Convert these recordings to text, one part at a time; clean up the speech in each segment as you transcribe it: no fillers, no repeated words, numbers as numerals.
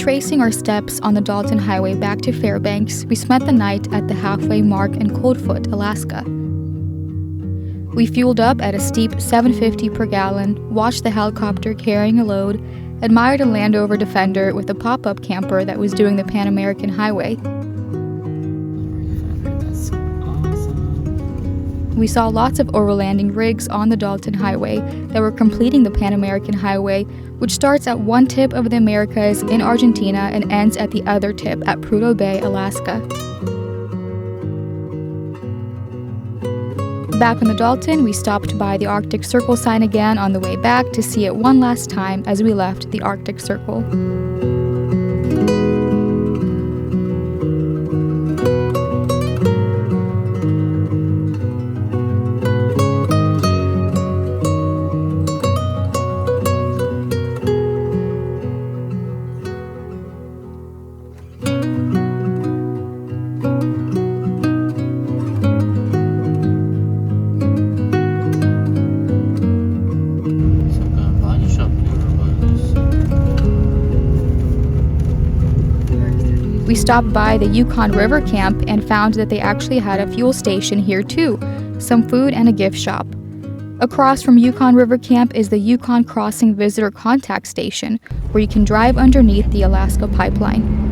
Retracing our steps on the Dalton Highway back to Fairbanks, we spent the night at the halfway mark in Coldfoot, Alaska. We fueled up at a steep $7.50 per gallon, watched the helicopter carrying a load, admired a Land Rover Defender with a pop-up camper that was doing the Pan American Highway. That's awesome. We saw lots of overlanding rigs on the Dalton Highway that were completing the Pan American Highway, which starts at one tip of the Americas in Argentina and ends at the other tip at Prudhoe Bay, Alaska. Back on the Dalton, we stopped by the Arctic Circle sign again on the way back to see it one last time as we left the Arctic Circle. We stopped by the Yukon River Camp and found that they actually had a fuel station here too, some food and a gift shop. Across from Yukon River Camp is the Yukon Crossing Visitor Contact Station, where you can drive underneath the Alaska pipeline.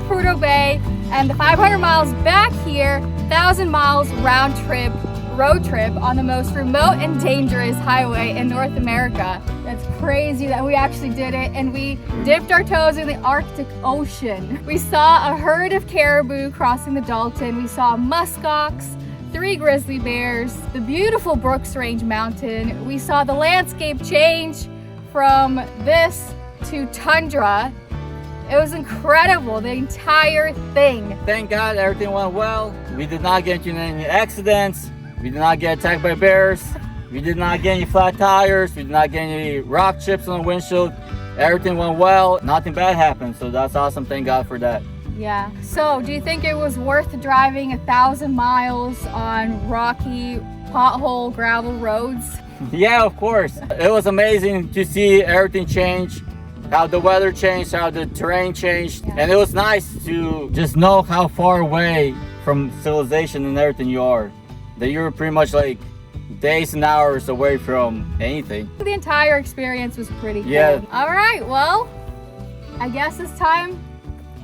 Prudhoe Bay and the 500 miles back here, 1,000 miles round trip, road trip on the most remote and dangerous highway in North America. That's crazy that we actually did it, and we dipped our toes in the Arctic Ocean. We saw a herd of caribou crossing the Dalton. We saw muskox, 3 grizzly bears, the beautiful Brooks Range Mountain. We saw the landscape change from this to tundra. It was incredible, the entire thing. Thank God everything went well. We did not get into any accidents. We did not get attacked by bears. We did not get any flat tires. We did not get any rock chips on the windshield. Everything went well. Nothing bad happened. So that's awesome. Thank God for that. Yeah. So do you think it was worth driving 1,000 miles on rocky, pothole, gravel roads? Yeah, of course. It was amazing to see everything change, how the weather changed, how the terrain changed. Yeah. And it was nice to just know how far away from civilization and everything you are. That you're pretty much like days and hours away from anything. The entire experience was pretty cool. Yeah. All right, well, I guess it's time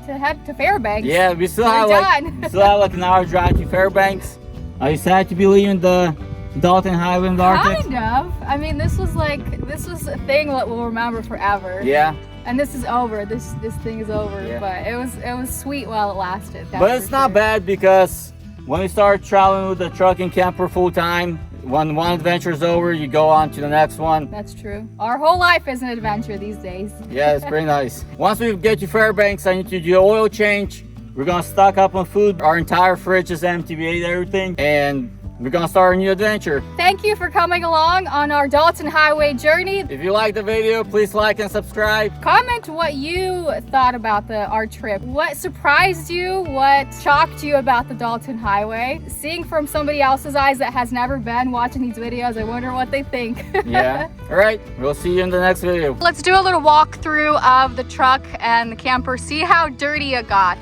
to head to Fairbanks. Yeah, we still have like an hour drive to Fairbanks. Are you sad to be leaving the Dalton Highway in the Arctic? Kind of. I mean, this was a thing that we'll remember forever. Yeah. And this is over. This thing is over. Yeah. But it was sweet while it lasted. But it's not bad, because when we start traveling with the truck and camper full time, when one adventure is over, you go on to the next one. That's true. Our whole life is an adventure these days. Yeah, it's pretty nice. Once we get to Fairbanks, I need to do an oil change. We're gonna stock up on food. Our entire fridge is empty. We ate everything, and we're gonna start a new adventure. Thank you for coming along on our Dalton Highway journey. If you like the video, please like and subscribe. Comment what you thought about our trip. What surprised you? What shocked you about the Dalton Highway? Seeing from somebody else's eyes that has never been watching these videos, I wonder what they think. Yeah. All right. We'll see you in the next video. Let's do a little walkthrough of the truck and the camper. See how dirty it got.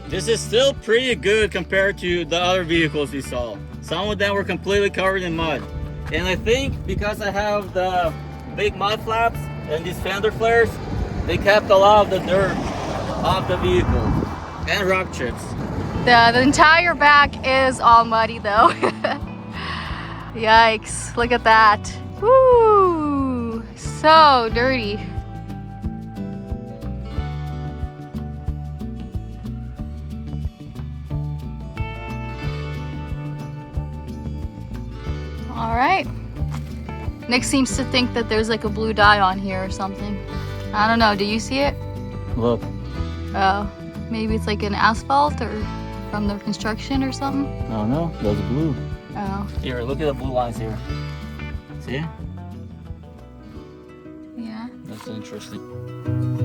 This is still pretty good compared to the other vehicles we saw. Some of them were completely covered in mud. And I think because I have the big mud flaps and these fender flares, they kept a lot of the dirt off the vehicle and rock chips. The entire back is all muddy though. Yikes, look at that. Woo, so dirty. All right. Nick seems to think that there's like a blue dye on here or something. I don't know, do you see it? Look. Oh, maybe it's like an asphalt or from the construction or something? Oh no, that's blue. Oh. Here, look at the blue lines here. See? Yeah. That's interesting.